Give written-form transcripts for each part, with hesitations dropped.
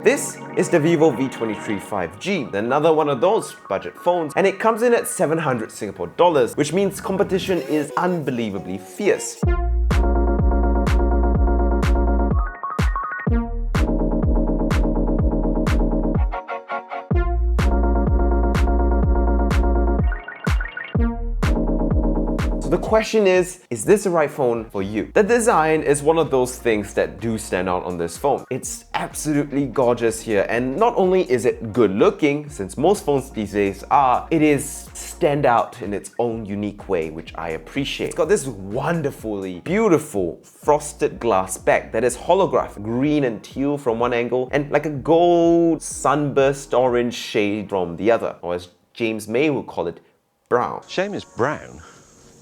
This is the VIVO V23 5G, another one of those budget phones, and it comes in at 700 Singapore dollars, which means competition is unbelievably fierce. The question is this the right phone for you? The design is one of those things that do stand out on this phone. It's absolutely gorgeous here, and not only is it good looking, since most phones these days are, it is stand out in its own unique way, which I appreciate. It's got this wonderfully beautiful frosted glass back that is holographic, green and teal from one angle, and like a gold sunburst orange shade from the other, or as James May would call it, brown. Shame it's brown.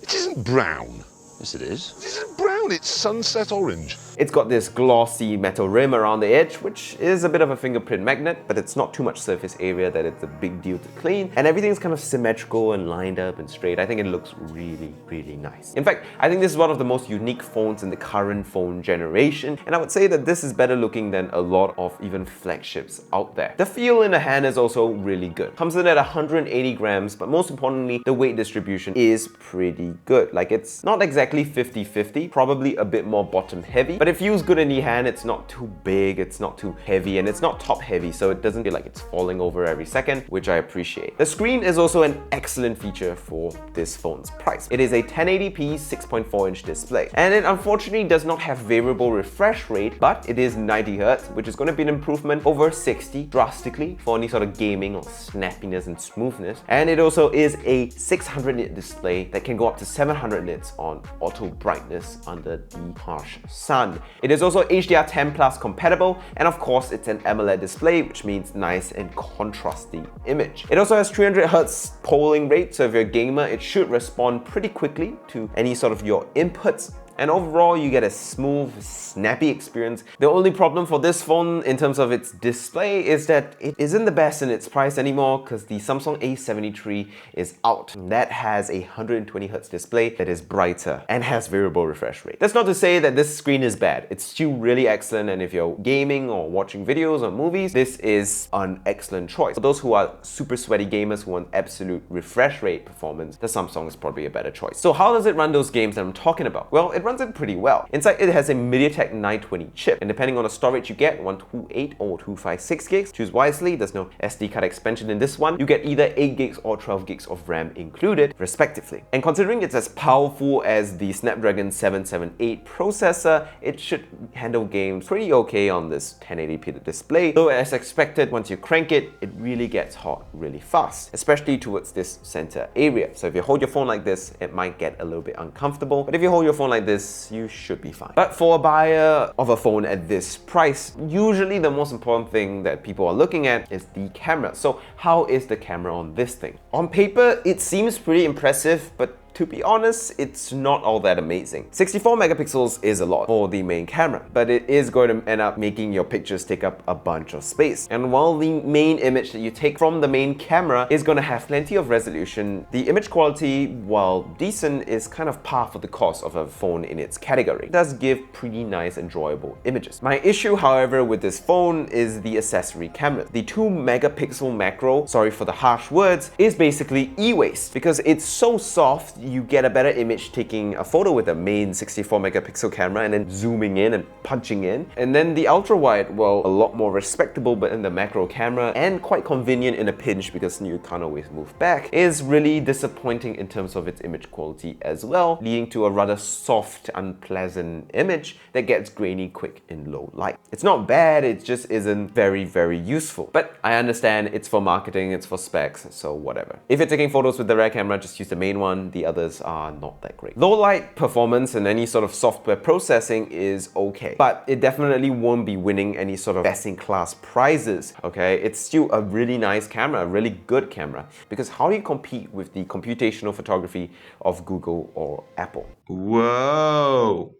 It isn't brown. Yes, it is. It isn't brown, it's sunset orange. It's got this glossy metal rim around the edge, which is a bit of a fingerprint magnet, but it's not too much surface area that it's a big deal to clean. And everything's kind of symmetrical and lined up and straight. I think it looks really, really nice. In fact, I think this is one of the most unique phones in the current phone generation. And I would say that this is better looking than a lot of even flagships out there. The feel in the hand is also really good. Comes in at 180 grams, but most importantly, the weight distribution is pretty good. Like, it's not exactly 50-50, probably a bit more bottom heavy, but it feels good in the hand. It's not too big, it's not too heavy, and it's not top heavy, so it doesn't feel like it's falling over every second, which I appreciate. The screen is also an excellent feature for this phone's price. It is a 1080p 6.4-inch display, and it unfortunately does not have variable refresh rate, but it is 90Hz, which is going to be an improvement over 60 drastically for any sort of gaming or snappiness and smoothness. And it also is a 600 nit display that can go up to 700 nits on auto brightness under the harsh sun. It is also HDR10 Plus compatible, and of course it's an AMOLED display, which means nice and contrasty image. It also has 300Hz polling rate, so if you're a gamer, it should respond pretty quickly to any sort of your inputs. And overall, you get a smooth, snappy experience. The only problem for this phone in terms of its display is that it isn't the best in its price anymore, because the Samsung A73 is out. That has a 120Hz display that is brighter and has variable refresh rate. That's not to say that this screen is bad. It's still really excellent, and if you're gaming or watching videos or movies, this is an excellent choice. For those who are super sweaty gamers who want absolute refresh rate performance, the Samsung is probably a better choice. So how does it run those games that I'm talking about? Well, it runs it pretty well. Inside, it has a MediaTek 920 chip, and depending on the storage you get, 128 or 256 gigs, choose wisely. There's no SD card expansion in this one. You get either 8 gigs or 12 gigs of RAM included, respectively. And considering it's as powerful as the Snapdragon 778 processor, it should handle games pretty okay on this 1080p display. Though as expected, once you crank it, it really gets hot really fast, especially towards this center area. So if you hold your phone like this, it might get a little bit uncomfortable, but if you hold your phone like this, you should be fine. But for a buyer of a phone at this price, usually the most important thing that people are looking at is the camera. So how is the camera on this thing? On paper, it seems pretty impressive, but to be honest, it's not all that amazing. 64 megapixels is a lot for the main camera, but it is going to end up making your pictures take up a bunch of space. And while the main image that you take from the main camera is going to have plenty of resolution, the image quality, while decent, is kind of par for the course of a phone in its category. It does give pretty nice, enjoyable images. My issue, however, with this phone is the accessory camera. The 2 megapixel macro, sorry for the harsh words, is basically e-waste because it's so soft. You get a better image taking a photo with a main 64 megapixel camera and then zooming in and punching in. And then the ultra wide, well, a lot more respectable, but in the macro camera and quite convenient in a pinch because you can't always move back, is really disappointing in terms of its image quality as well, leading to a rather soft, unpleasant image that gets grainy quick in low light. It's not bad, it just isn't very, very useful. But I understand it's for marketing, it's for specs, so whatever. If you're taking photos with the rear camera, just use the main one. The others are not that great. Low light performance and any sort of software processing is okay, but it definitely won't be winning any sort of best-in-class prizes, okay? It's still a really nice camera, a really good camera, because how do you compete with the computational photography of Google or Apple? Whoa!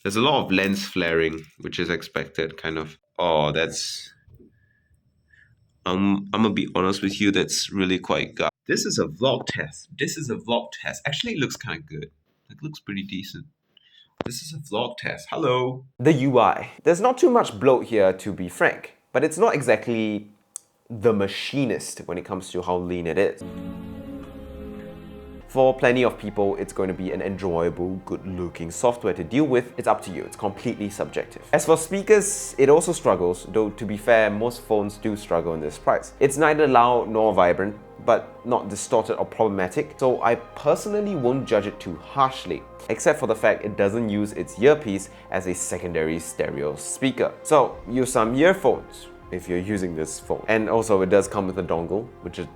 There's a lot of lens flaring, which is expected, kind of. Oh, that's... I'm gonna be honest with you, that's really quite gut. This is a vlog test. Actually, it looks kind of good. It looks pretty decent. This is a vlog test. Hello. The UI. There's not too much bloat here, to be frank, but it's not exactly the machinist when it comes to how lean it is. For plenty of people, it's going to be an enjoyable, good-looking software to deal with. It's up to you. It's completely subjective. As for speakers, it also struggles, though to be fair, most phones do struggle in this price. It's neither loud nor vibrant, but not distorted or problematic, so I personally won't judge it too harshly, except for the fact it doesn't use its earpiece as a secondary stereo speaker. So use some earphones if you're using this phone. And also it does come with a dongle, which is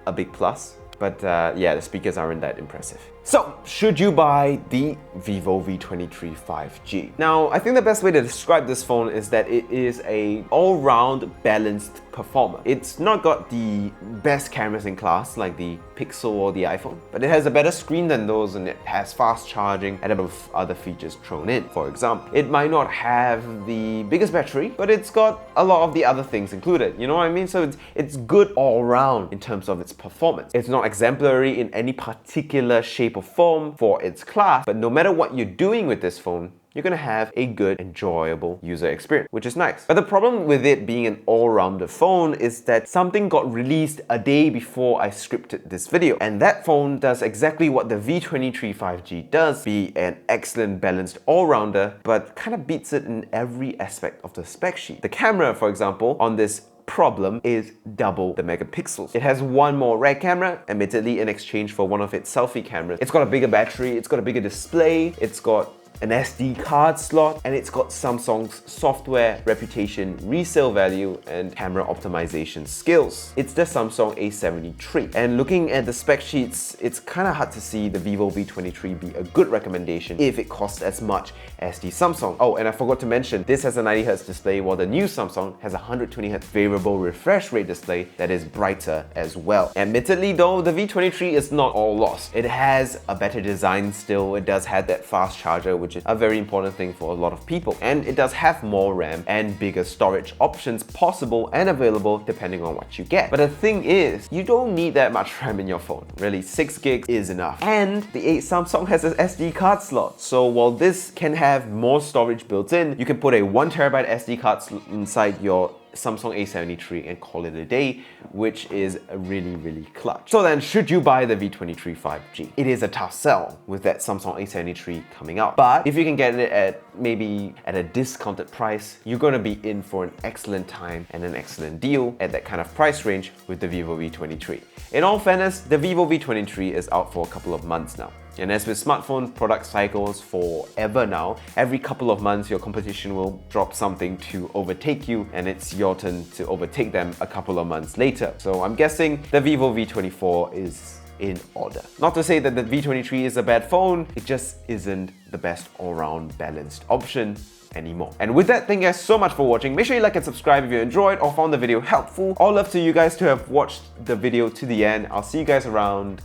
a big plus. But yeah, the speakers aren't that impressive. So, should you buy the Vivo V23 5G? Now, I think the best way to describe this phone is that it is an all-round balanced performer. It's not got the best cameras in class like the Pixel or the iPhone, but it has a better screen than those and it has fast charging and a bit of other features thrown in. For example, it might not have the biggest battery, but it's got a lot of the other things included. You know what I mean? So it's good all round in terms of its performance. It's not exemplary in any particular shape or form for its class, but no matter what you're doing with this phone, you're gonna have a good, enjoyable user experience, which is nice. But the problem with it being an all-rounder phone is that something got released a day before I scripted this video. And that phone does exactly what the V23 5G does, be an excellent balanced all-rounder, but kind of beats it in every aspect of the spec sheet. The camera, for example, on this problem is double the megapixels. It has one more RAW camera, admittedly in exchange for one of its selfie cameras. It's got a bigger battery, it's got a bigger display, it's got an SD card slot, and it's got Samsung's software, reputation, resale value, and camera optimization skills. It's the Samsung A73. And looking at the spec sheets, it's kind of hard to see the Vivo V23 be a good recommendation if it costs as much as the Samsung. Oh, and I forgot to mention, this has a 90Hz display while the new Samsung has a 120Hz variable refresh rate display that is brighter as well. Admittedly though, the V23 is not all lost. It has a better design still, it does have that fast charger, which is a very important thing for a lot of people. And it does have more RAM and bigger storage options possible and available depending on what you get. But the thing is, you don't need that much RAM in your phone. Really, 6 gigs is enough. And the Samsung has an SD card slot. So while this can have more storage built in, you can put a 1TB SD card inside your Samsung A73 and call it a day, which is really clutch. So then, should you buy the V23 5G? It is a tough sell with that Samsung A73 coming out. But if you can get it at maybe at a discounted price, you're gonna be in for an excellent time and an excellent deal at that kind of price range with the Vivo V23. In all fairness, the Vivo V23 is out for a couple of months now. And as with smartphone product cycles forever now, every couple of months your competition will drop something to overtake you, and it's your turn to overtake them a couple of months later. So I'm guessing the Vivo V24 is in order. Not to say that the V23 is a bad phone, it just isn't the best all-round balanced option anymore. And with that, thank you guys so much for watching. Make sure you like and subscribe if you enjoyed or found the video helpful. All love to you guys to have watched the video to the end. I'll see you guys around.